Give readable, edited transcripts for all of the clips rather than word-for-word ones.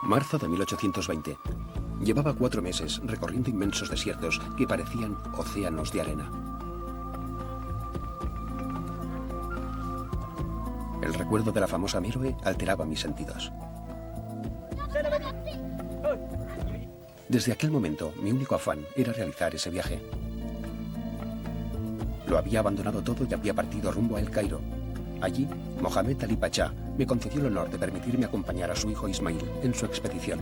Marzo de 1820. Llevaba 4 meses recorriendo inmensos desiertos que parecían océanos de arena. El recuerdo de la famosa Meroe alteraba mis sentidos. Desde aquel momento, mi único afán era realizar ese viaje. Lo había abandonado todo y había partido rumbo a El Cairo. Allí, Mohamed Ali Pachá me concedió el honor de permitirme acompañar a su hijo Ismail en su expedición.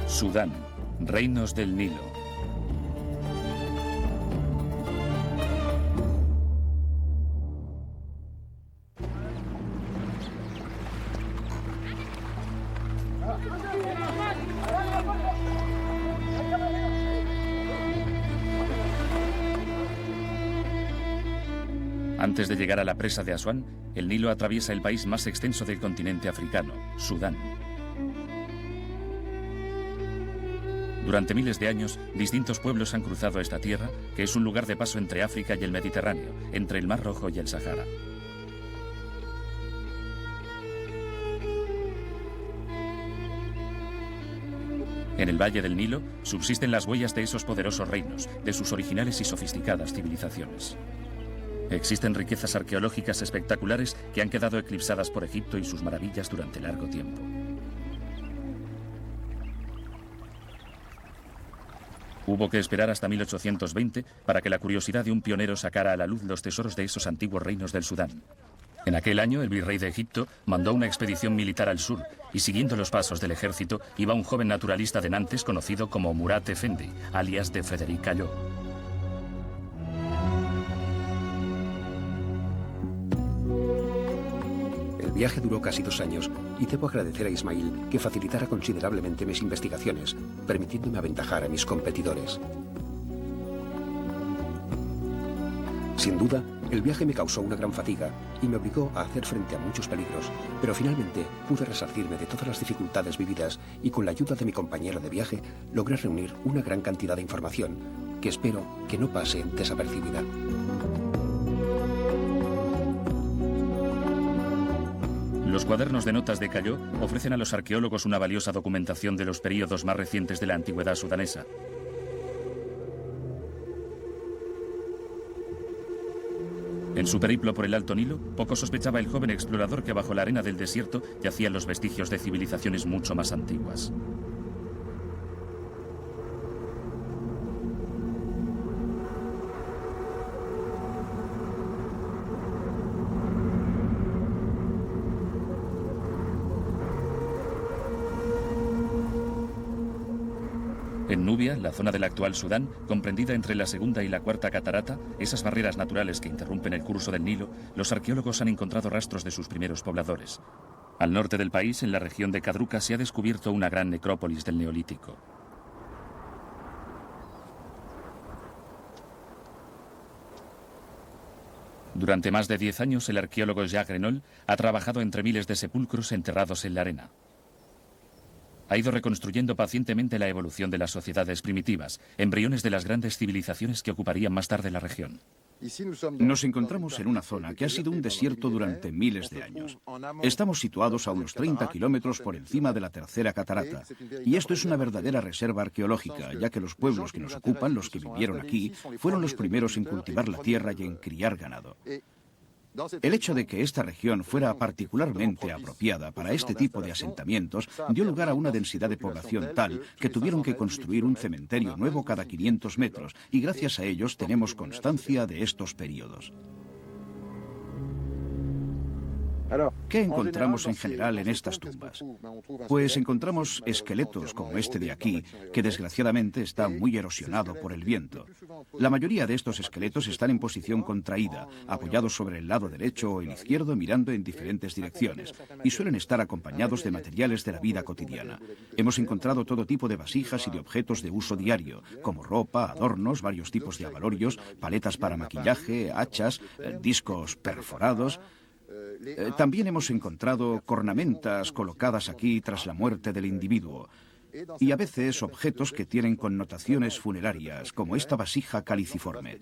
Sudán, reinos del Nilo. Antes de llegar a la presa de Asuán, el Nilo atraviesa el país más extenso del continente africano, Sudán. Durante miles de años, distintos pueblos han cruzado esta tierra, que es un lugar de paso entre África y el Mediterráneo, entre el Mar Rojo y el Sahara. En el Valle del Nilo subsisten las huellas de esos poderosos reinos, de sus originales y sofisticadas civilizaciones. Existen riquezas arqueológicas espectaculares que han quedado eclipsadas por Egipto y sus maravillas durante largo tiempo. Hubo que esperar hasta 1820 para que la curiosidad de un pionero sacara a la luz los tesoros de esos antiguos reinos del Sudán. En aquel año, el virrey de Egipto mandó una expedición militar al sur y, siguiendo los pasos del ejército, iba un joven naturalista de Nantes conocido como Murat Efendi, alias de Frédéric Callot. El viaje duró casi 2 años y debo agradecer a Ismail que facilitara considerablemente mis investigaciones, permitiéndome aventajar a mis competidores. Sin duda, el viaje me causó una gran fatiga y me obligó a hacer frente a muchos peligros, pero finalmente pude resarcirme de todas las dificultades vividas y con la ayuda de mi compañero de viaje logré reunir una gran cantidad de información que espero que no pase desapercibida. Los cuadernos de notas de Callot ofrecen a los arqueólogos una valiosa documentación de los períodos más recientes de la antigüedad sudanesa. En su periplo por el Alto Nilo, poco sospechaba el joven explorador que bajo la arena del desierto yacían los vestigios de civilizaciones mucho más antiguas. En Nubia, la zona del actual Sudán, comprendida entre la segunda y la cuarta catarata, esas barreras naturales que interrumpen el curso del Nilo, los arqueólogos han encontrado rastros de sus primeros pobladores. Al norte del país, en la región de Kadruka, se ha descubierto una gran necrópolis del Neolítico. Durante más de 10 años, el arqueólogo Jacques Renault ha trabajado entre miles de sepulcros enterrados en la arena. Ha ido reconstruyendo pacientemente la evolución de las sociedades primitivas, embriones de las grandes civilizaciones que ocuparían más tarde la región. Nos encontramos en una zona que ha sido un desierto durante miles de años. Estamos situados a unos 30 kilómetros por encima de la tercera catarata. Y esto es una verdadera reserva arqueológica, ya que los pueblos que nos ocupan, los que vivieron aquí, fueron los primeros en cultivar la tierra y en criar ganado. El hecho de que esta región fuera particularmente apropiada para este tipo de asentamientos dio lugar a una densidad de población tal que tuvieron que construir un cementerio nuevo cada 500 metros y gracias a ellos tenemos constancia de estos periodos. ¿Qué encontramos en general en estas tumbas? Pues encontramos esqueletos como este de aquí, que desgraciadamente está muy erosionado por el viento. La mayoría de estos esqueletos están en posición contraída, apoyados sobre el lado derecho o el izquierdo mirando en diferentes direcciones, y suelen estar acompañados de materiales de la vida cotidiana. Hemos encontrado todo tipo de vasijas y de objetos de uso diario, como ropa, adornos, varios tipos de abalorios, paletas para maquillaje, hachas, discos perforados. También hemos encontrado cornamentas colocadas aquí tras la muerte del individuo. Y a veces objetos que tienen connotaciones funerarias, como esta vasija caliciforme.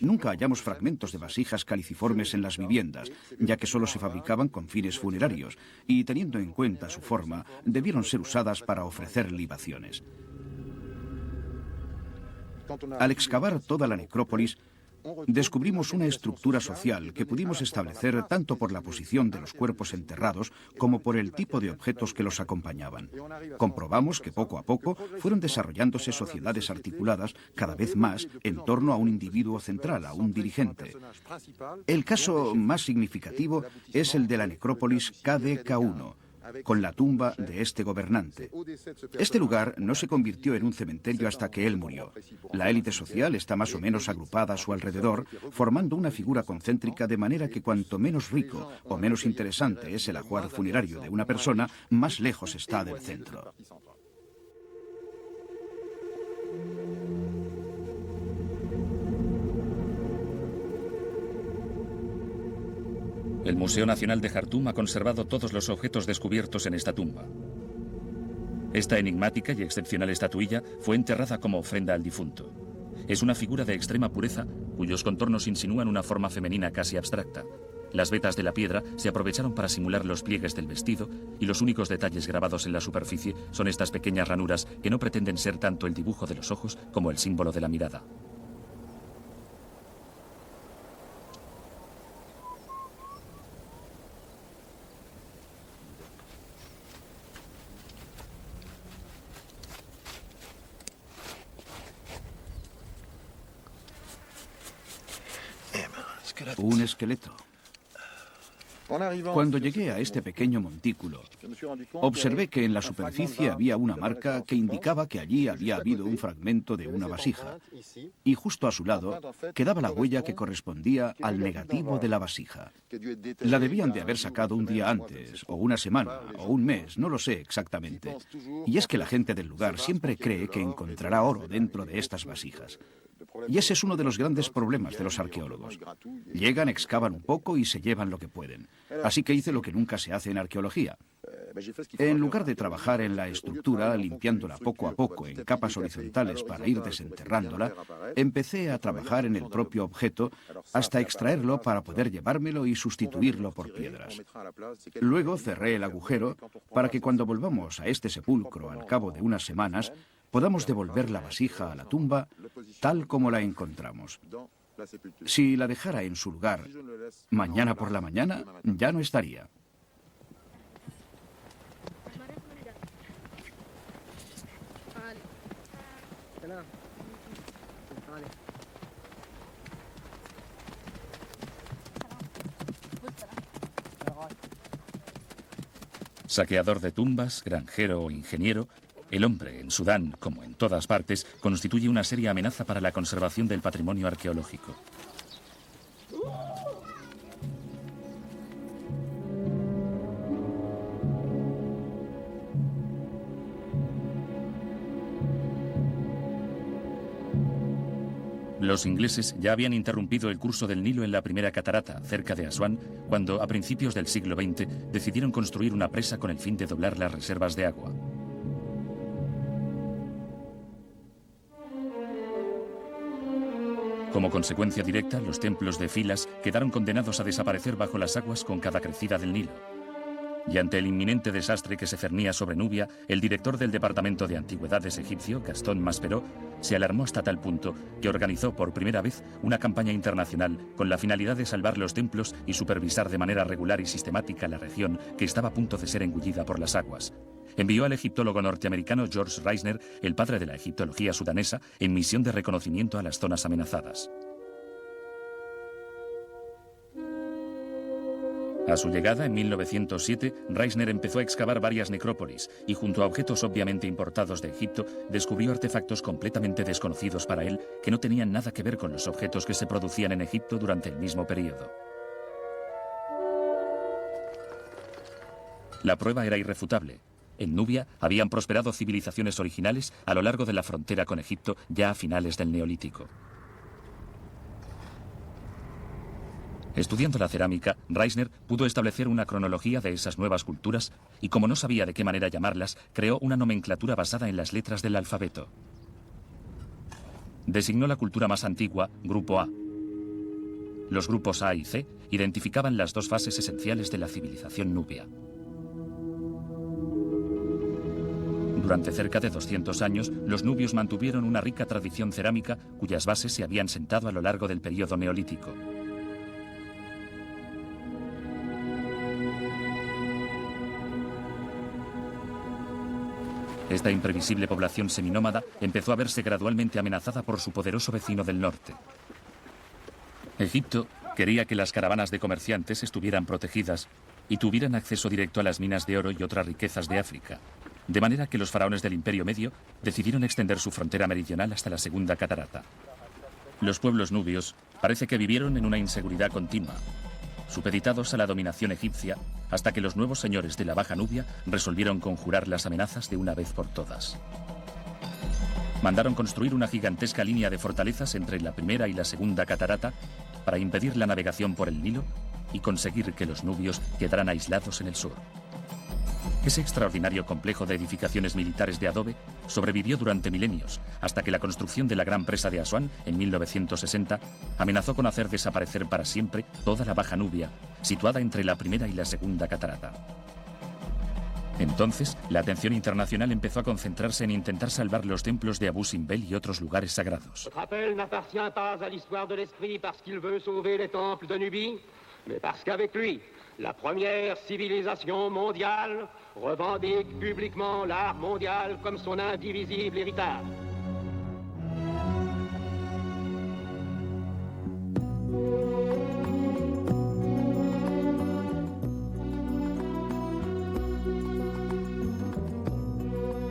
Nunca hallamos fragmentos de vasijas caliciformes en las viviendas, ya que solo se fabricaban con fines funerarios, y teniendo en cuenta su forma, debieron ser usadas para ofrecer libaciones. Al excavar toda la necrópolis, descubrimos una estructura social que pudimos establecer tanto por la posición de los cuerpos enterrados como por el tipo de objetos que los acompañaban. Comprobamos que poco a poco fueron desarrollándose sociedades articuladas cada vez más en torno a un individuo central, a un dirigente. El caso más significativo es el de la necrópolis KD-K1, con la tumba de este gobernante. Este lugar no se convirtió en un cementerio hasta que él murió. La élite social está más o menos agrupada a su alrededor, formando una figura concéntrica, de manera que cuanto menos rico o menos interesante es el ajuar funerario de una persona, más lejos está del centro. El Museo Nacional de Jartum ha conservado todos los objetos descubiertos en esta tumba. Esta enigmática y excepcional estatuilla fue enterrada como ofrenda al difunto. Es una figura de extrema pureza, cuyos contornos insinúan una forma femenina casi abstracta. Las vetas de la piedra se aprovecharon para simular los pliegues del vestido, y los únicos detalles grabados en la superficie son estas pequeñas ranuras que no pretenden ser tanto el dibujo de los ojos como el símbolo de la mirada. Un esqueleto. Cuando llegué a este pequeño montículo, observé que en la superficie había una marca que indicaba que allí había habido un fragmento de una vasija, y justo a su lado quedaba la huella que correspondía al negativo de la vasija. La debían de haber sacado un día antes, o una semana, o un mes, no lo sé exactamente. Y es que la gente del lugar siempre cree que encontrará oro dentro de estas vasijas. Y ese es uno de los grandes problemas de los arqueólogos. Llegan, excavan un poco y se llevan lo que pueden. Así que hice lo que nunca se hace en arqueología. En lugar de trabajar en la estructura, limpiándola poco a poco en capas horizontales para ir desenterrándola, empecé a trabajar en el propio objeto hasta extraerlo para poder llevármelo y sustituirlo por piedras. Luego cerré el agujero para que cuando volvamos a este sepulcro al cabo de unas semanas, podamos devolver la vasija a la tumba tal como la encontramos. Si la dejara en su lugar mañana por la mañana, ya no estaría. Saqueador de tumbas, granjero o ingeniero, el hombre, en Sudán, como en todas partes, constituye una seria amenaza para la conservación del patrimonio arqueológico. Los ingleses ya habían interrumpido el curso del Nilo en la primera catarata, cerca de Asuán, cuando, a principios del siglo XX, decidieron construir una presa con el fin de doblar las reservas de agua. Como consecuencia directa, los templos de Filas quedaron condenados a desaparecer bajo las aguas con cada crecida del Nilo. Y ante el inminente desastre que se cernía sobre Nubia, el director del Departamento de Antigüedades egipcio, Gastón Masperó, se alarmó hasta tal punto que organizó por primera vez una campaña internacional con la finalidad de salvar los templos y supervisar de manera regular y sistemática la región que estaba a punto de ser engullida por las aguas. Envió al egiptólogo norteamericano George Reisner, el padre de la egiptología sudanesa, en misión de reconocimiento a las zonas amenazadas. A su llegada, en 1907, Reisner empezó a excavar varias necrópolis y, junto a objetos obviamente importados de Egipto, descubrió artefactos completamente desconocidos para él que no tenían nada que ver con los objetos que se producían en Egipto durante el mismo periodo. La prueba era irrefutable. En Nubia habían prosperado civilizaciones originales a lo largo de la frontera con Egipto ya a finales del Neolítico. Estudiando la cerámica, Reisner pudo establecer una cronología de esas nuevas culturas y, como no sabía de qué manera llamarlas, creó una nomenclatura basada en las letras del alfabeto. Designó la cultura más antigua Grupo A. Los grupos A y C identificaban las dos fases esenciales de la civilización nubia. Durante cerca de 200 años, los nubios mantuvieron una rica tradición cerámica cuyas bases se habían sentado a lo largo del período neolítico. Esta imprevisible población seminómada empezó a verse gradualmente amenazada por su poderoso vecino del norte. Egipto quería que las caravanas de comerciantes estuvieran protegidas y tuvieran acceso directo a las minas de oro y otras riquezas de África, de manera que los faraones del Imperio Medio decidieron extender su frontera meridional hasta la Segunda Catarata. Los pueblos nubios parece que vivieron en una inseguridad continua, supeditados a la dominación egipcia, hasta que los nuevos señores de la Baja Nubia resolvieron conjurar las amenazas de una vez por todas. Mandaron construir una gigantesca línea de fortalezas entre la primera y la segunda catarata para impedir la navegación por el Nilo y conseguir que los nubios quedaran aislados en el sur. Ese extraordinario complejo de edificaciones militares de adobe sobrevivió durante milenios, hasta que la construcción de la gran presa de Asuán, en 1960, amenazó con hacer desaparecer para siempre toda la Baja Nubia, situada entre la primera y la segunda catarata. Entonces, la atención internacional empezó a concentrarse en intentar salvar los templos de Abu Simbel y otros lugares sagrados. La première civilisation mondiale revendique publiquement l'art mondial comme son indivisible héritage.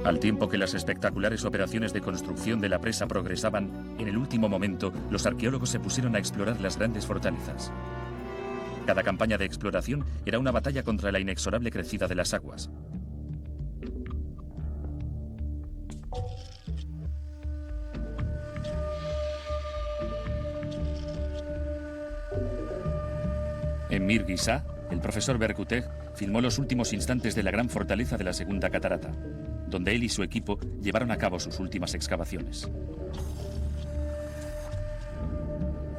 Al tiempo que las espectaculares operaciones de construcción de la presa progresaban, en el último momento los arqueólogos se pusieron a explorar las grandes fortalezas. Cada campaña de exploración era una batalla contra la inexorable crecida de las aguas. En Mir Ghizah, el profesor Berkoutet filmó los últimos instantes de la gran fortaleza de la Segunda Catarata, donde él y su equipo llevaron a cabo sus últimas excavaciones.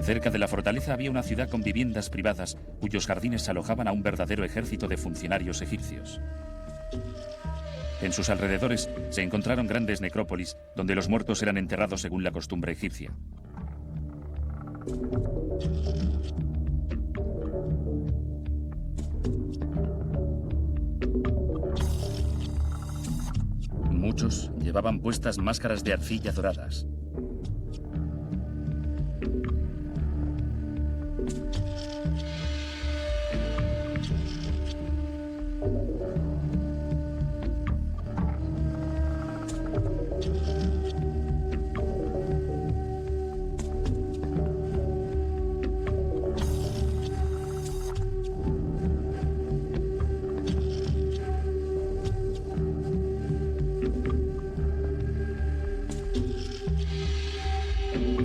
Cerca de la fortaleza había una ciudad con viviendas privadas, cuyos jardines alojaban a un verdadero ejército de funcionarios egipcios. En sus alrededores se encontraron grandes necrópolis, donde los muertos eran enterrados según la costumbre egipcia. Muchos llevaban puestas máscaras de arcilla doradas.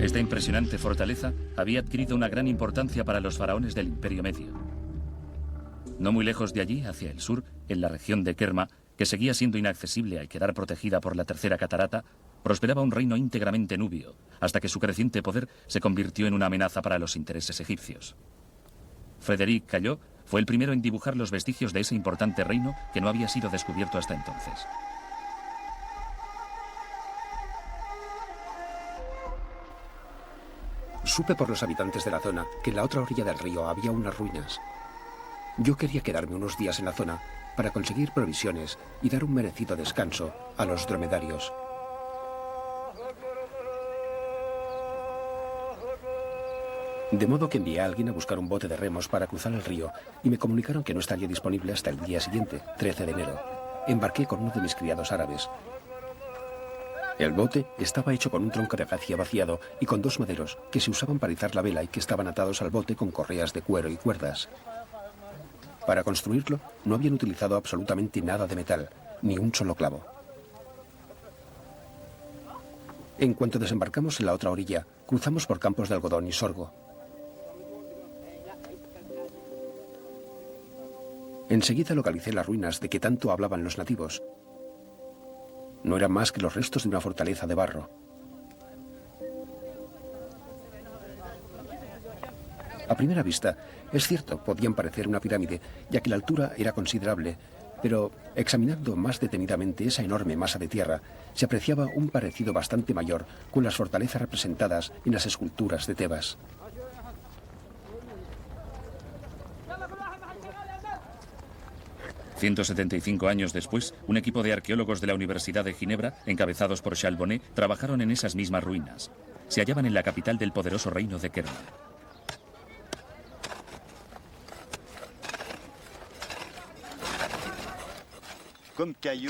Esta impresionante fortaleza había adquirido una gran importancia para los faraones del Imperio Medio. No muy lejos de allí, hacia el sur, en la región de Kerma, que seguía siendo inaccesible al quedar protegida por la tercera catarata, prosperaba un reino íntegramente nubio, hasta que su creciente poder se convirtió en una amenaza para los intereses egipcios. Frédéric Caillot fue el primero en dibujar los vestigios de ese importante reino que no había sido descubierto hasta entonces. Supe por los habitantes de la zona que en la otra orilla del río había unas ruinas. Yo quería quedarme unos días en la zona para conseguir provisiones y dar un merecido descanso a los dromedarios. De modo que envié a alguien a buscar un bote de remos para cruzar el río y me comunicaron que no estaría disponible hasta el día siguiente, 13 de enero. Embarqué con uno de mis criados árabes. El bote estaba hecho con un tronco de acacia vaciado y con dos maderos que se usaban para izar la vela y que estaban atados al bote con correas de cuero y cuerdas. Para construirlo no habían utilizado absolutamente nada de metal, ni un solo clavo. En cuanto desembarcamos en la otra orilla, cruzamos por campos de algodón y sorgo. Enseguida localicé las ruinas de que tanto hablaban los nativos. No eran más que los restos de una fortaleza de barro. A primera vista, es cierto, podían parecer una pirámide, ya que la altura era considerable, pero examinando más detenidamente esa enorme masa de tierra, se apreciaba un parecido bastante mayor con las fortalezas representadas en las esculturas de Tebas. «175 años después, un equipo de arqueólogos de la Universidad de Ginebra, encabezados por Charles Bonnet, trabajaron en esas mismas ruinas. Se hallaban en la capital del poderoso reino de Kerma.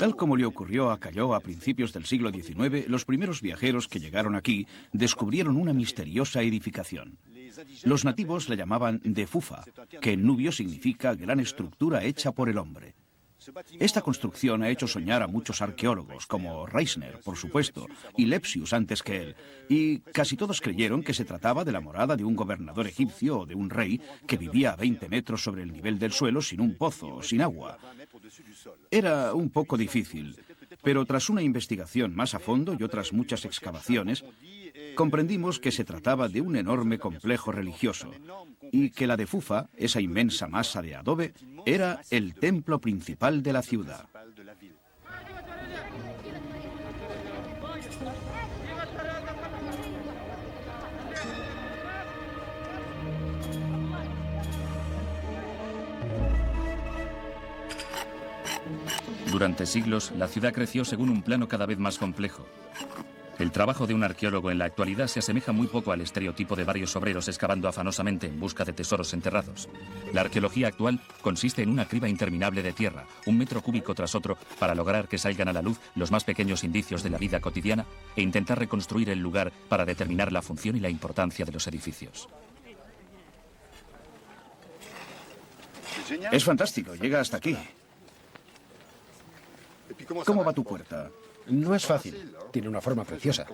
Tal como le ocurrió a Calló a principios del siglo XIX, los primeros viajeros que llegaron aquí descubrieron una misteriosa edificación. Los nativos la llamaban de Fufa, que en nubio significa gran estructura hecha por el hombre. Esta construcción ha hecho soñar a muchos arqueólogos, como Reisner, por supuesto, y Lepsius antes que él, y casi todos creyeron que se trataba de la morada de un gobernador egipcio o de un rey que vivía a 20 metros sobre el nivel del suelo sin un pozo, sin agua. Era un poco difícil, pero tras una investigación más a fondo y otras muchas excavaciones, comprendimos que se trataba de un enorme complejo religioso y que la de Fufa, esa inmensa masa de adobe, era el templo principal de la ciudad. Durante siglos, la ciudad creció según un plano cada vez más complejo. El trabajo de un arqueólogo en la actualidad se asemeja muy poco al estereotipo de varios obreros excavando afanosamente en busca de tesoros enterrados. La arqueología actual consiste en una criba interminable de tierra, 1 metro cúbico tras otro, para lograr que salgan a la luz los más pequeños indicios de la vida cotidiana e intentar reconstruir el lugar para determinar la función y la importancia de los edificios. Es fantástico, llega hasta aquí. ¿Cómo va tu puerta? No es fácil. Tiene una forma preciosa.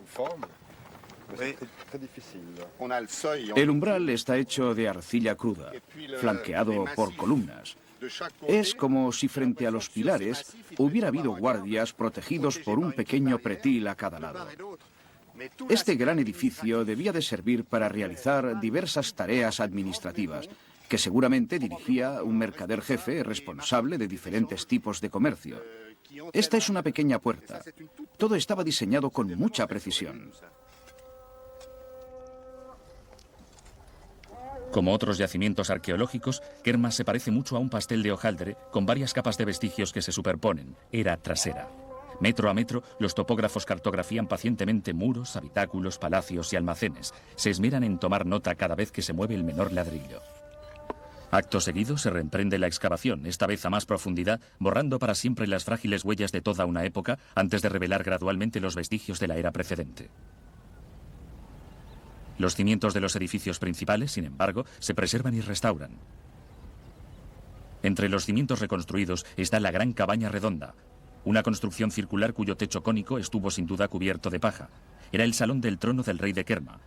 El umbral está hecho de arcilla cruda, flanqueado por columnas. Es como si frente a los pilares hubiera habido guardias protegidos por un pequeño pretil a cada lado. Este gran edificio debía de servir para realizar diversas tareas administrativas, que seguramente dirigía un mercader jefe responsable de diferentes tipos de comercio. Esta es una pequeña puerta. Todo estaba diseñado con mucha precisión. Como otros yacimientos arqueológicos, Kerma se parece mucho a un pastel de hojaldre con varias capas de vestigios que se superponen, era tras era. Metro a metro, los topógrafos cartografían pacientemente muros, habitáculos, palacios y almacenes. Se esmeran en tomar nota cada vez que se mueve el menor ladrillo. Acto seguido se reemprende la excavación, esta vez a más profundidad, borrando para siempre las frágiles huellas de toda una época antes de revelar gradualmente los vestigios de la era precedente. Los cimientos de los edificios principales, sin embargo, se preservan y restauran. Entre los cimientos reconstruidos está la gran cabaña redonda, una construcción circular cuyo techo cónico estuvo sin duda cubierto de paja. Era el salón del trono del rey de Kerma.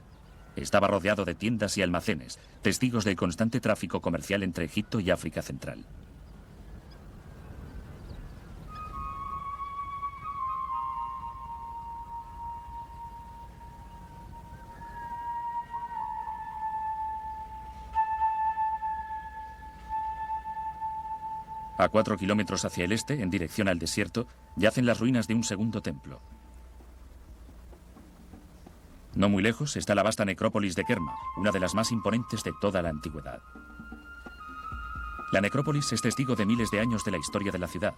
Estaba rodeado de tiendas y almacenes, testigos del constante tráfico comercial entre Egipto y África Central. A 4 kilómetros hacia el este, en dirección al desierto, yacen las ruinas de un segundo templo. No muy lejos está la vasta necrópolis de Kerma, una de las más imponentes de toda la antigüedad. La necrópolis es testigo de miles de años de la historia de la ciudad.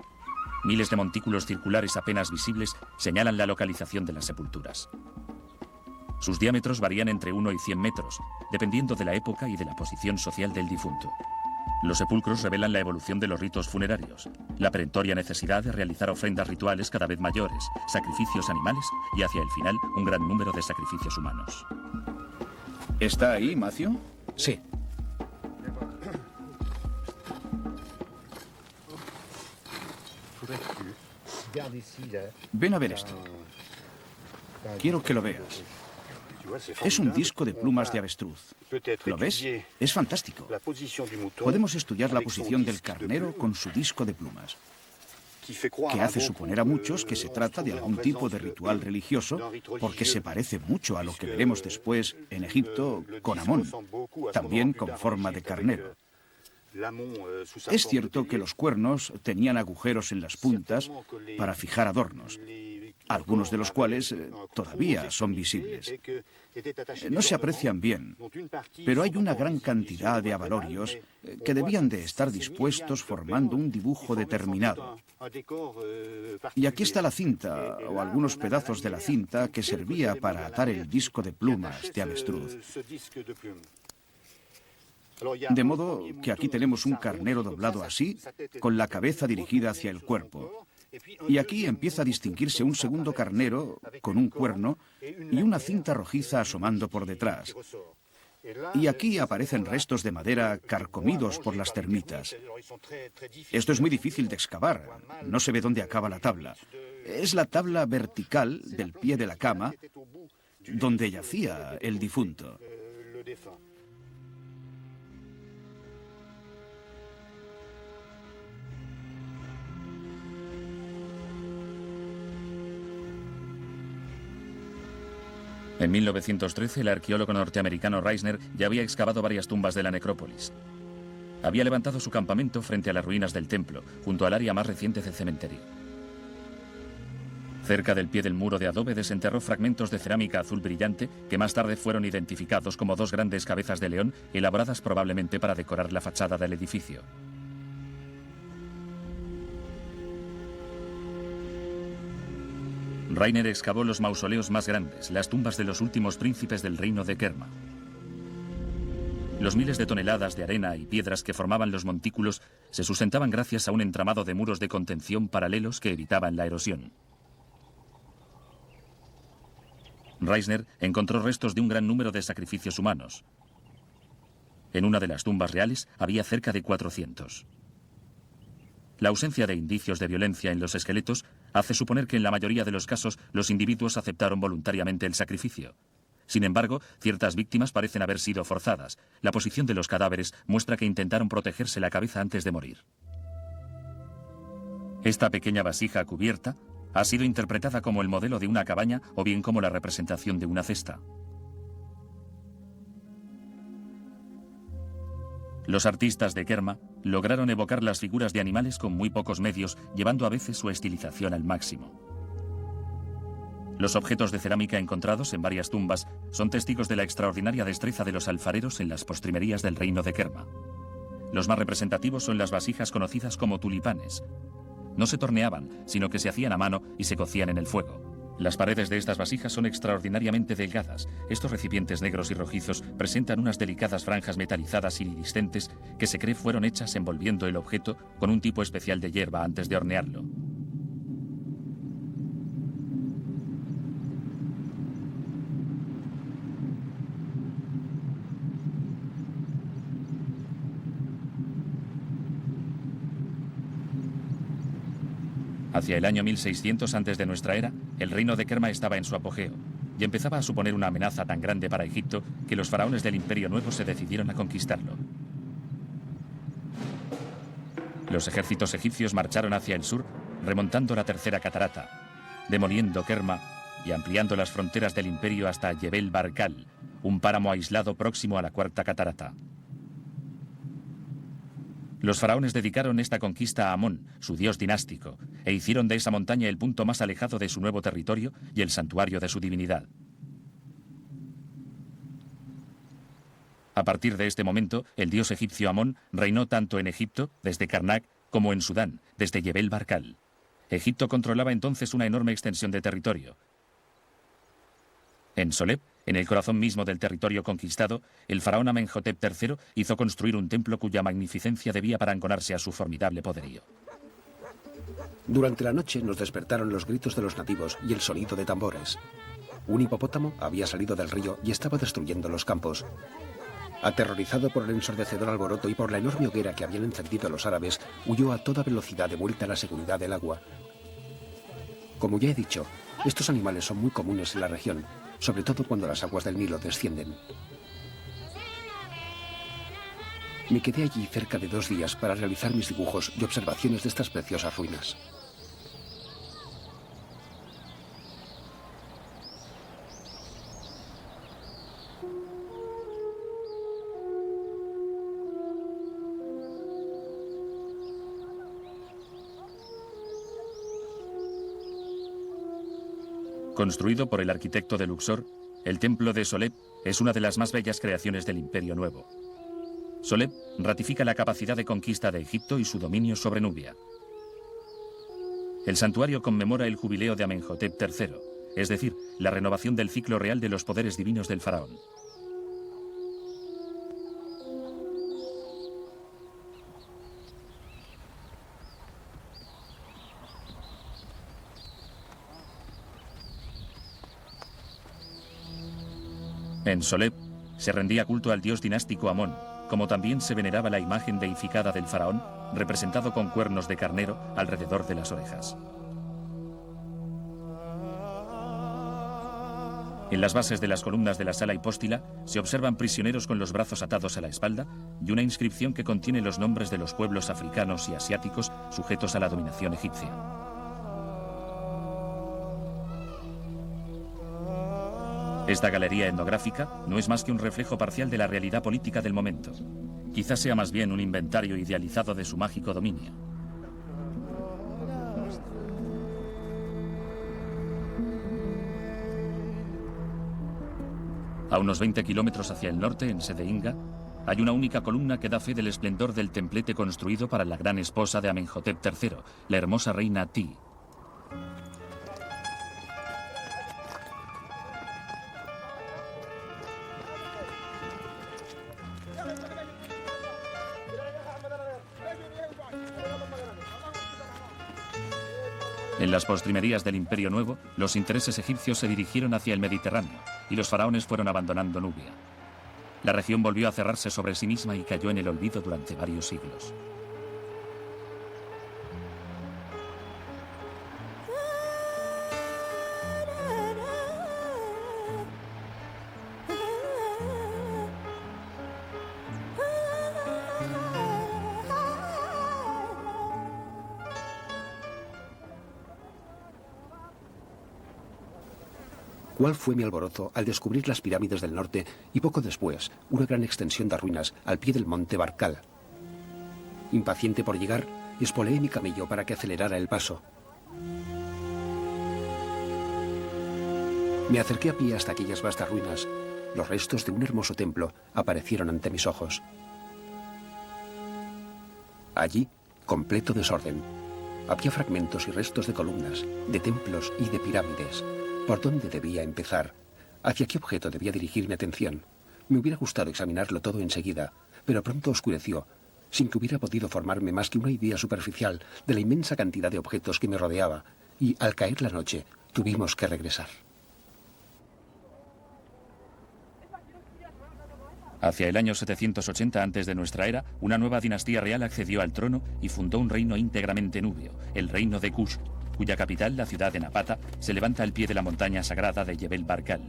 Miles de montículos circulares apenas visibles señalan la localización de las sepulturas. Sus diámetros varían entre 1 y 100 metros, dependiendo de la época y de la posición social del difunto. Los sepulcros revelan la evolución de los ritos funerarios, la perentoria necesidad de realizar ofrendas rituales cada vez mayores, sacrificios animales y hacia el final un gran número de sacrificios humanos. ¿Está ahí, Matthew? Sí. Ven a ver esto. Quiero que lo veas. Es un disco de plumas de avestruz. ¿Lo ves? Es fantástico. Podemos estudiar la posición del carnero con su disco de plumas, que hace suponer a muchos que se trata de algún tipo de ritual religioso, porque se parece mucho a lo que veremos después en Egipto con Amón, también con forma de carnero. Es cierto que los cuernos tenían agujeros en las puntas para fijar adornos, algunos de los cuales todavía son visibles. No se aprecian bien, pero hay una gran cantidad de abalorios que debían de estar dispuestos formando un dibujo determinado. Y aquí está la cinta, o algunos pedazos de la cinta que servía para atar el disco de plumas de avestruz. De modo que aquí tenemos un carnero doblado así, con la cabeza dirigida hacia el cuerpo. Y aquí empieza a distinguirse un segundo carnero con un cuerno y una cinta rojiza asomando por detrás. Y aquí aparecen restos de madera carcomidos por las termitas. Esto es muy difícil de excavar, no se ve dónde acaba la tabla. Es la tabla vertical del pie de la cama donde yacía el difunto. En 1913, el arqueólogo norteamericano Reisner ya había excavado varias tumbas de la necrópolis. Había levantado su campamento frente a las ruinas del templo, junto al área más reciente del cementerio. Cerca del pie del muro de adobe desenterró fragmentos de cerámica azul brillante que más tarde fueron identificados como dos grandes cabezas de león, elaboradas probablemente para decorar la fachada del edificio. Reisner excavó los mausoleos más grandes, las tumbas de los últimos príncipes del reino de Kerma. Los miles de toneladas de arena y piedras que formaban los montículos se sustentaban gracias a un entramado de muros de contención paralelos que evitaban la erosión. Reisner encontró restos de un gran número de sacrificios humanos. En una de las tumbas reales había cerca de 400. La ausencia de indicios de violencia en los esqueletos hace suponer que en la mayoría de los casos los individuos aceptaron voluntariamente el sacrificio. Sin embargo, ciertas víctimas parecen haber sido forzadas. La posición de los cadáveres muestra que intentaron protegerse la cabeza antes de morir. Esta pequeña vasija cubierta ha sido interpretada como el modelo de una cabaña o bien como la representación de una cesta. Los artistas de Kerma lograron evocar las figuras de animales con muy pocos medios, llevando a veces su estilización al máximo. Los objetos de cerámica encontrados en varias tumbas son testigos de la extraordinaria destreza de los alfareros en las postrimerías del reino de Kerma. Los más representativos son las vasijas conocidas como tulipanes. No se torneaban, sino que se hacían a mano y se cocían en el fuego. Las paredes de estas vasijas son extraordinariamente delgadas. Estos recipientes negros y rojizos presentan unas delicadas franjas metalizadas iridiscentes que se cree fueron hechas envolviendo el objeto con un tipo especial de hierba antes de hornearlo. Hacia el año 1600 antes de nuestra era, el reino de Kerma estaba en su apogeo y empezaba a suponer una amenaza tan grande para Egipto que los faraones del Imperio Nuevo se decidieron a conquistarlo. Los ejércitos egipcios marcharon hacia el sur, remontando la tercera catarata, demoliendo Kerma y ampliando las fronteras del imperio hasta Jebel Barkal, un páramo aislado próximo a la cuarta catarata. Los faraones dedicaron esta conquista a Amón, su dios dinástico, e hicieron de esa montaña el punto más alejado de su nuevo territorio y el santuario de su divinidad. A partir de este momento, el dios egipcio Amón reinó tanto en Egipto, desde Karnak, como en Sudán, desde Jebel Barkal. Egipto controlaba entonces una enorme extensión de territorio. En Soleb, en el corazón mismo del territorio conquistado, el faraón Amenhotep III hizo construir un templo cuya magnificencia debía parangonarse a su formidable poderío. Durante la noche nos despertaron los gritos de los nativos y el sonido de tambores. Un hipopótamo había salido del río y estaba destruyendo los campos. Aterrorizado por el ensordecedor alboroto y por la enorme hoguera que habían encendido los árabes, huyó a toda velocidad de vuelta a la seguridad del agua. Como ya he dicho, estos animales son muy comunes en la región, sobre todo cuando las aguas del Nilo descienden. Me quedé allí cerca de 2 días para realizar mis dibujos y observaciones de estas preciosas ruinas. Construido por el arquitecto de Luxor, el templo de Soleb es una de las más bellas creaciones del Imperio Nuevo. Soleb ratifica la capacidad de conquista de Egipto y su dominio sobre Nubia. El santuario conmemora el jubileo de Amenhotep III, es decir, la renovación del ciclo real de los poderes divinos del faraón. En Soleb se rendía culto al dios dinástico Amón, como también se veneraba la imagen deificada del faraón, representado con cuernos de carnero alrededor de las orejas. En las bases de las columnas de la sala hipóstila se observan prisioneros con los brazos atados a la espalda y una inscripción que contiene los nombres de los pueblos africanos y asiáticos sujetos a la dominación egipcia. Esta galería etnográfica no es más que un reflejo parcial de la realidad política del momento. Quizás sea más bien un inventario idealizado de su mágico dominio. A unos 20 kilómetros hacia el norte, en Sedeinga, hay una única columna que da fe del esplendor del templete construido para la gran esposa de Amenhotep III, la hermosa reina Ti. En las postrimerías del Imperio Nuevo, los intereses egipcios se dirigieron hacia el Mediterráneo y los faraones fueron abandonando Nubia. La región volvió a cerrarse sobre sí misma y cayó en el olvido durante varios siglos. ¿Cuál fue mi alborozo al descubrir las pirámides del norte y poco después una gran extensión de ruinas al pie del monte Barkal? Impaciente por llegar, espoleé mi camello para que acelerara el paso. Me acerqué a pie hasta aquellas vastas ruinas. Los restos de un hermoso templo aparecieron ante mis ojos. Allí, completo desorden. Había fragmentos y restos de columnas, de templos y de pirámides. ¿Por dónde debía empezar? ¿Hacia qué objeto debía dirigir mi atención? Me hubiera gustado examinarlo todo enseguida, pero pronto oscureció, sin que hubiera podido formarme más que una idea superficial de la inmensa cantidad de objetos que me rodeaba, y al caer la noche tuvimos que regresar. Hacia el año 780 antes de nuestra era, una nueva dinastía real accedió al trono y fundó un reino íntegramente nubio, el reino de Kush, cuya capital, la ciudad de Napata, se levanta al pie de la montaña sagrada de Jebel Barkal.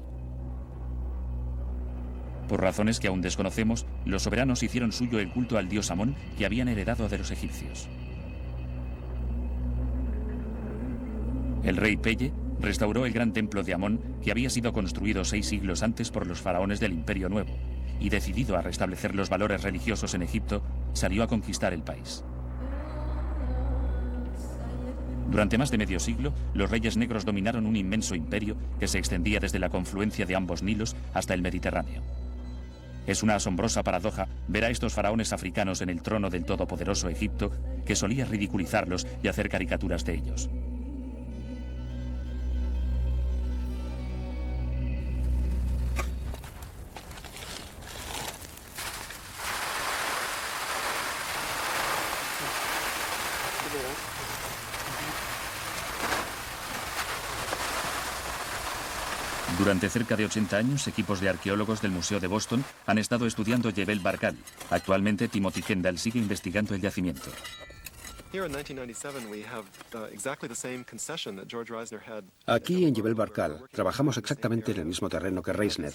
Por razones que aún desconocemos, los soberanos hicieron suyo el culto al dios Amón que habían heredado de los egipcios. El rey Peye restauró el gran templo de Amón que había sido construido 6 siglos antes por los faraones del Imperio Nuevo, y decidido a restablecer los valores religiosos en Egipto, salió a conquistar el país. Durante más de medio siglo, los reyes negros dominaron un inmenso imperio que se extendía desde la confluencia de ambos Nilos hasta el Mediterráneo. Es una asombrosa paradoja ver a estos faraones africanos en el trono del todopoderoso Egipto, que solía ridiculizarlos y hacer caricaturas de ellos. Durante cerca de 80 años, equipos de arqueólogos del Museo de Boston han estado estudiando Jebel Barkal. Actualmente, Timothy Kendall sigue investigando el yacimiento. Aquí en Jebel Barkal trabajamos exactamente en el mismo terreno que Reisner.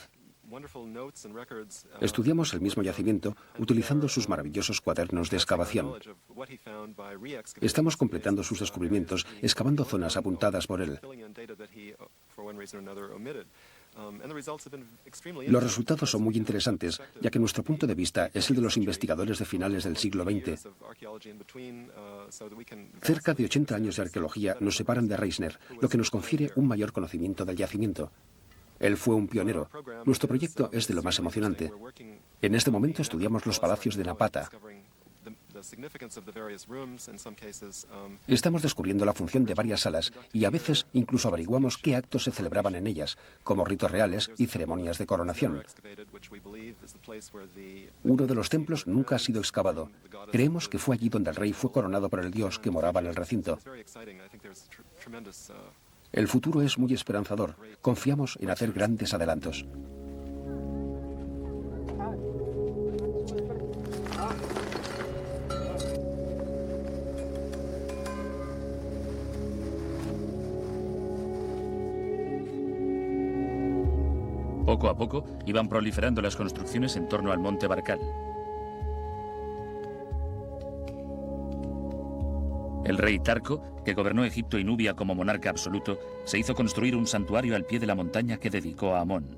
Estudiamos el mismo yacimiento utilizando sus maravillosos cuadernos de excavación. Estamos completando sus descubrimientos excavando zonas apuntadas por él. Los resultados son muy interesantes, ya que nuestro punto de vista es el de los investigadores de finales del siglo XX. Cerca de 80 años de arqueología nos separan de Reisner, lo que nos confiere un mayor conocimiento del yacimiento. Él fue un pionero. Nuestro proyecto es de lo más emocionante. En este momento estudiamos los palacios de Napata. Estamos descubriendo la función de varias salas y a veces incluso averiguamos qué actos se celebraban en ellas, como ritos reales y ceremonias de coronación. Uno de los templos nunca ha sido excavado. Creemos que fue allí donde el rey fue coronado por el dios que moraba en el recinto. El futuro es muy esperanzador. Confiamos en hacer grandes adelantos. Poco a poco iban proliferando las construcciones en torno al monte Barkal. El rey Tarco, que gobernó Egipto y Nubia como monarca absoluto, se hizo construir un santuario al pie de la montaña que dedicó a Amón.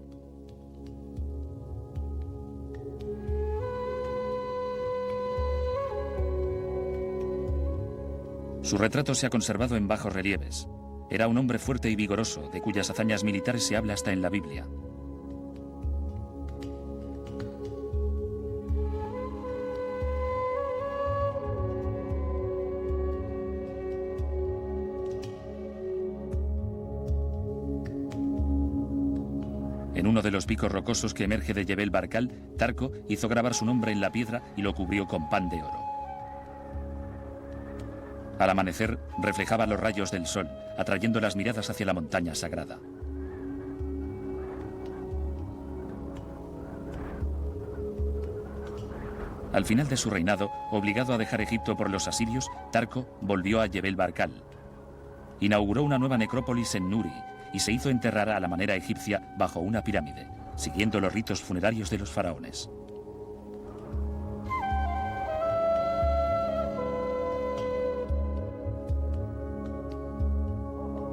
Su retrato se ha conservado en bajos relieves. Era un hombre fuerte y vigoroso, de cuyas hazañas militares se habla hasta en la Biblia. En uno de los picos rocosos que emerge de Jebel Barkal, Tarco hizo grabar su nombre en la piedra y lo cubrió con pan de oro. Al amanecer, reflejaba los rayos del sol, atrayendo las miradas hacia la montaña sagrada. Al final de su reinado, obligado a dejar Egipto por los asirios, Tarco volvió a Jebel Barkal. Inauguró una nueva necrópolis en Nuri y se hizo enterrar a la manera egipcia bajo una pirámide, siguiendo los ritos funerarios de los faraones.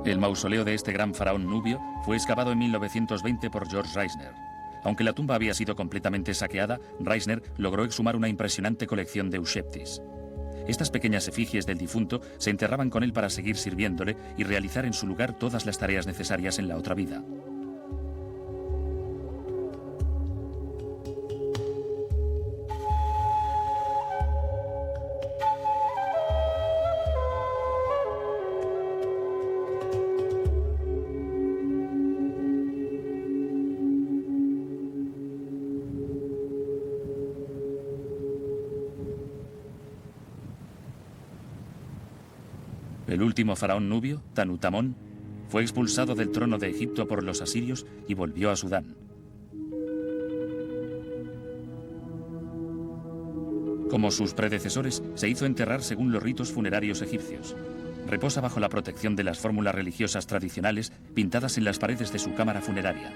El mausoleo de este gran faraón nubio fue excavado en 1920 por George Reisner. Aunque la tumba había sido completamente saqueada, Reisner logró exhumar una impresionante colección de Usheptis. Estas pequeñas efigies del difunto se enterraban con él para seguir sirviéndole y realizar en su lugar todas las tareas necesarias en la otra vida. El último faraón nubio, Tanutamón, fue expulsado del trono de Egipto por los asirios y volvió a Sudán. Como sus predecesores, se hizo enterrar según los ritos funerarios egipcios. Reposa bajo la protección de las fórmulas religiosas tradicionales pintadas en las paredes de su cámara funeraria.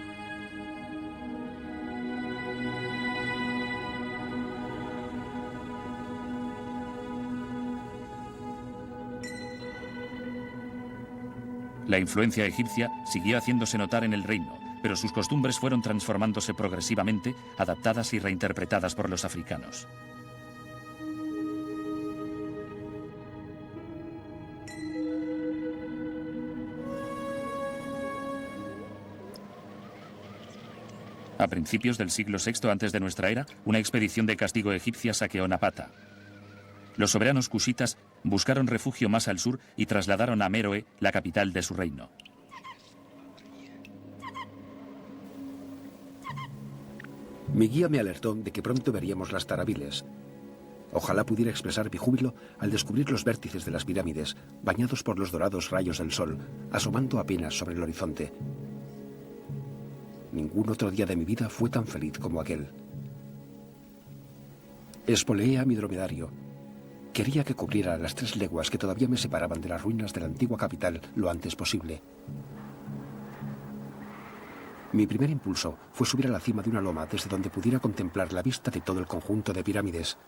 La influencia egipcia siguió haciéndose notar en el reino, pero sus costumbres fueron transformándose progresivamente, adaptadas y reinterpretadas por los africanos. A principios del siglo VI antes de nuestra era, una expedición de castigo egipcia saqueó Napata. Los soberanos cushitas buscaron refugio más al sur y trasladaron a Meroe, la capital de su reino. Mi guía me alertó de que pronto veríamos las tarabiles. Ojalá pudiera expresar mi júbilo al descubrir los vértices de las pirámides, bañados por los dorados rayos del sol, asomando apenas sobre el horizonte. Ningún otro día de mi vida fue tan feliz como aquel. Espoleé a mi dromedario. Quería que cubriera las 3 leguas que todavía me separaban de las ruinas de la antigua capital lo antes posible. Mi primer impulso fue subir a la cima de una loma desde donde pudiera contemplar la vista de todo el conjunto de pirámides.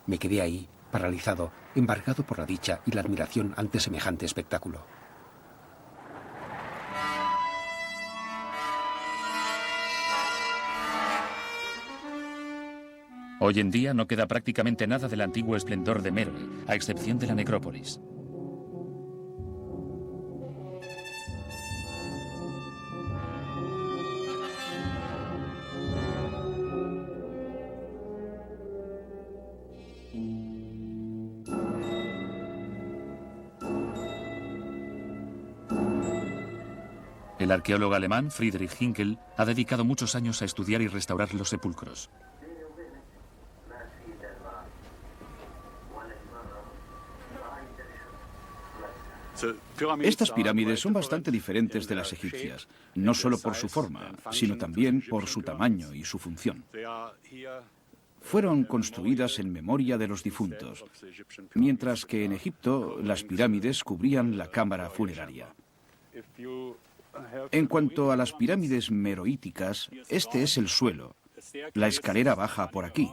Me quedé ahí, paralizado, embargado por la dicha y la admiración ante semejante espectáculo. Hoy en día no queda prácticamente nada del antiguo esplendor de Méroe, a excepción de la necrópolis. El arqueólogo alemán Friedrich Hinkel ha dedicado muchos años a estudiar y restaurar los sepulcros. Estas pirámides son bastante diferentes de las egipcias, no solo por su forma, sino también por su tamaño y su función. Fueron construidas en memoria de los difuntos, mientras que en Egipto las pirámides cubrían la cámara funeraria. En cuanto a las pirámides meroíticas, este es el suelo. La escalera baja por aquí.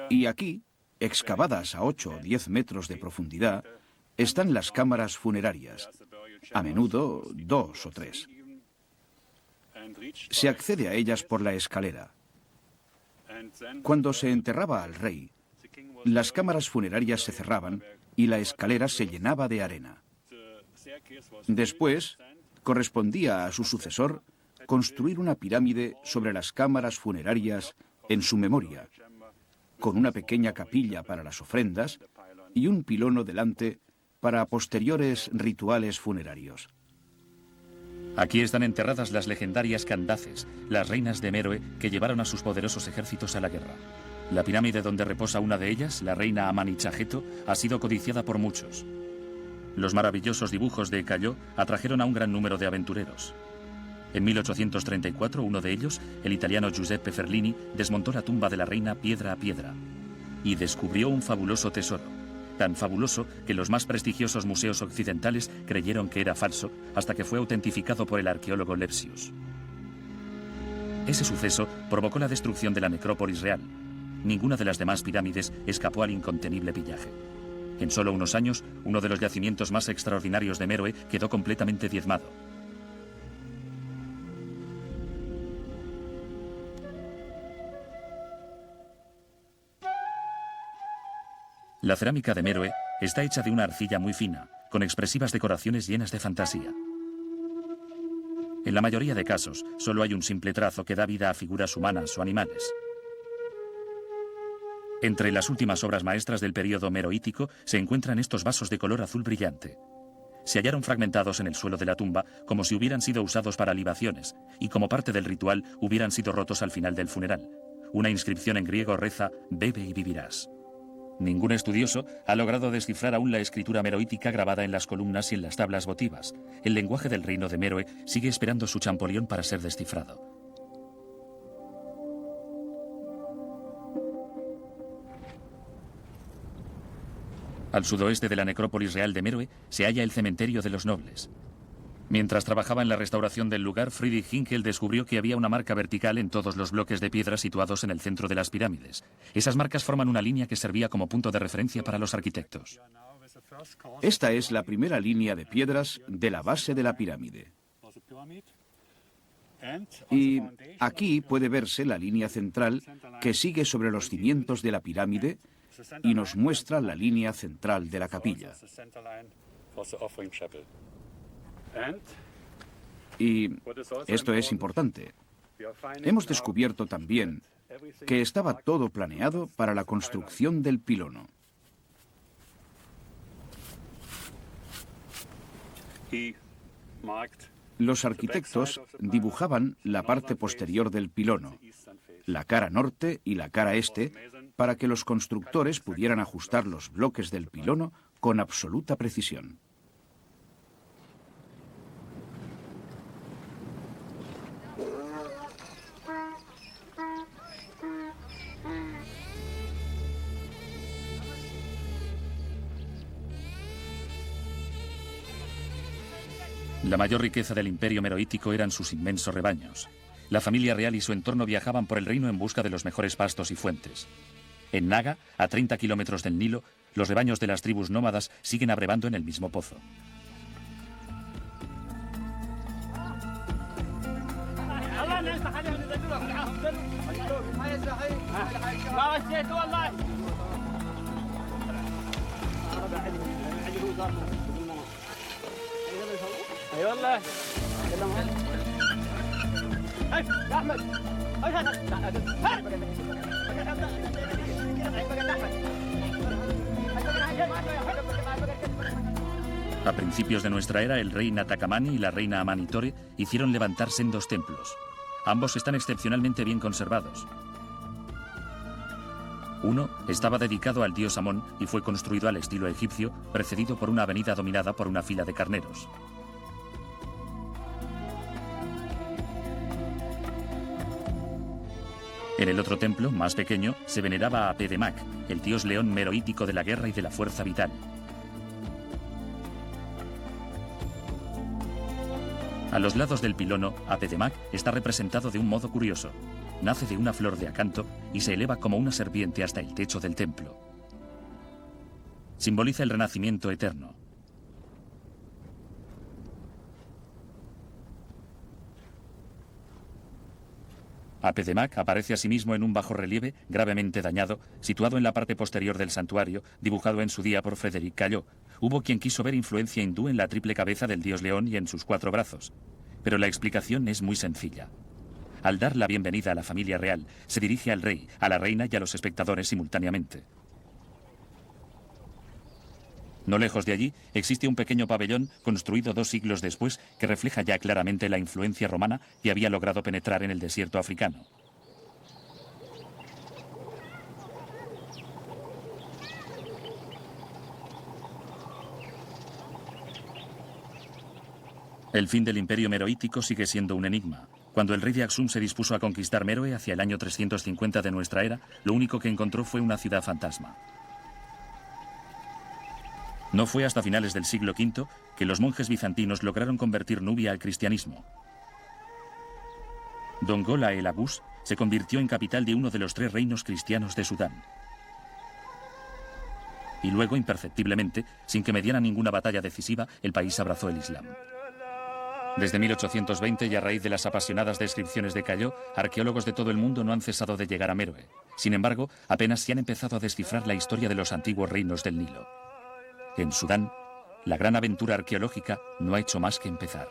Y aquí, excavadas a 8 o 10 metros de profundidad, están las cámaras funerarias, a menudo 2 o 3. Se accede a ellas por la escalera. Cuando se enterraba al rey, las cámaras funerarias se cerraban y la escalera se llenaba de arena. Después, correspondía a su sucesor construir una pirámide sobre las cámaras funerarias en su memoria, con una pequeña capilla para las ofrendas y un pilono delante para posteriores rituales funerarios. Aquí están enterradas las legendarias Candaces, las reinas de Méroe que llevaron a sus poderosos ejércitos a la guerra. La pirámide donde reposa una de ellas, la reina Amanichajeto, ha sido codiciada por muchos. Los maravillosos dibujos de Calló atrajeron a un gran número de aventureros. En 1834, uno de ellos, el italiano Giuseppe Ferlini, desmontó la tumba de la reina piedra a piedra y descubrió un fabuloso tesoro. Tan fabuloso que los más prestigiosos museos occidentales creyeron que era falso hasta que fue autentificado por el arqueólogo Lepsius. Ese suceso provocó la destrucción de la necrópolis real. Ninguna de las demás pirámides escapó al incontenible pillaje. En solo unos años, uno de los yacimientos más extraordinarios de Méroe quedó completamente diezmado. La cerámica de Méroe está hecha de una arcilla muy fina, con expresivas decoraciones llenas de fantasía. En la mayoría de casos, solo hay un simple trazo que da vida a figuras humanas o animales. Entre las últimas obras maestras del período meroítico se encuentran estos vasos de color azul brillante. Se hallaron fragmentados en el suelo de la tumba como si hubieran sido usados para libaciones y como parte del ritual hubieran sido rotos al final del funeral. Una inscripción en griego reza: «Bebe y vivirás». Ningún estudioso ha logrado descifrar aún la escritura meroítica grabada en las columnas y en las tablas votivas. El lenguaje del reino de Méroe sigue esperando su Champollion para ser descifrado. Al sudoeste de la necrópolis real de Méroe se halla el cementerio de los nobles. Mientras trabajaba en la restauración del lugar, Friedrich Hinkel descubrió que había una marca vertical en todos los bloques de piedra situados en el centro de las pirámides. Esas marcas forman una línea que servía como punto de referencia para los arquitectos. Esta es la primera línea de piedras de la base de la pirámide. Y aquí puede verse la línea central que sigue sobre los cimientos de la pirámide y nos muestra la línea central de la capilla. Y esto es importante. Hemos descubierto también que estaba todo planeado para la construcción del pilono. Los arquitectos dibujaban la parte posterior del pilono, la cara norte y la cara este, para que los constructores pudieran ajustar los bloques del pilono con absoluta precisión. La mayor riqueza del imperio meroítico eran sus inmensos rebaños. La familia real y su entorno viajaban por el reino en busca de los mejores pastos y fuentes. En Naga, a 30 kilómetros del Nilo, los rebaños de las tribus nómadas siguen abrevando en el mismo pozo. A principios de nuestra era, el rey Natakamani y la reina Amanitore hicieron levantar sendos templos. Ambos están excepcionalmente bien conservados. Uno estaba dedicado al dios Amón y fue construido al estilo egipcio, precedido por una avenida dominada por una fila de carneros. En el otro templo, más pequeño, se veneraba a Apedemak, el dios león meroítico de la guerra y de la fuerza vital. A los lados del pilono, Apedemak está representado de un modo curioso. Nace de una flor de acanto y se eleva como una serpiente hasta el techo del templo. Simboliza el renacimiento eterno. Apedemak aparece asimismo en un bajorrelieve gravemente dañado, situado en la parte posterior del santuario, dibujado en su día por Frédéric Callot. Hubo quien quiso ver influencia hindú en la triple cabeza del dios león y en sus 4 brazos. Pero la explicación es muy sencilla. Al dar la bienvenida a la familia real, se dirige al rey, a la reina y a los espectadores simultáneamente. No lejos de allí existe un pequeño pabellón construido 2 siglos después que refleja ya claramente la influencia romana que había logrado penetrar en el desierto africano. El fin del imperio meroítico sigue siendo un enigma. Cuando el rey de Aksum se dispuso a conquistar Meroe hacia el año 350 de nuestra era, lo único que encontró fue una ciudad fantasma. No fue hasta finales del siglo V que los monjes bizantinos lograron convertir Nubia al cristianismo. Dongola el Agus se convirtió en capital de uno de los 3 reinos cristianos de Sudán. Y luego, imperceptiblemente, sin que mediara ninguna batalla decisiva, el país abrazó el Islam. Desde 1820 y a raíz de las apasionadas descripciones de Callot, arqueólogos de todo el mundo no han cesado de llegar a Meroe. Sin embargo, apenas se han empezado a descifrar la historia de los antiguos reinos del Nilo. En Sudán, la gran aventura arqueológica no ha hecho más que empezar.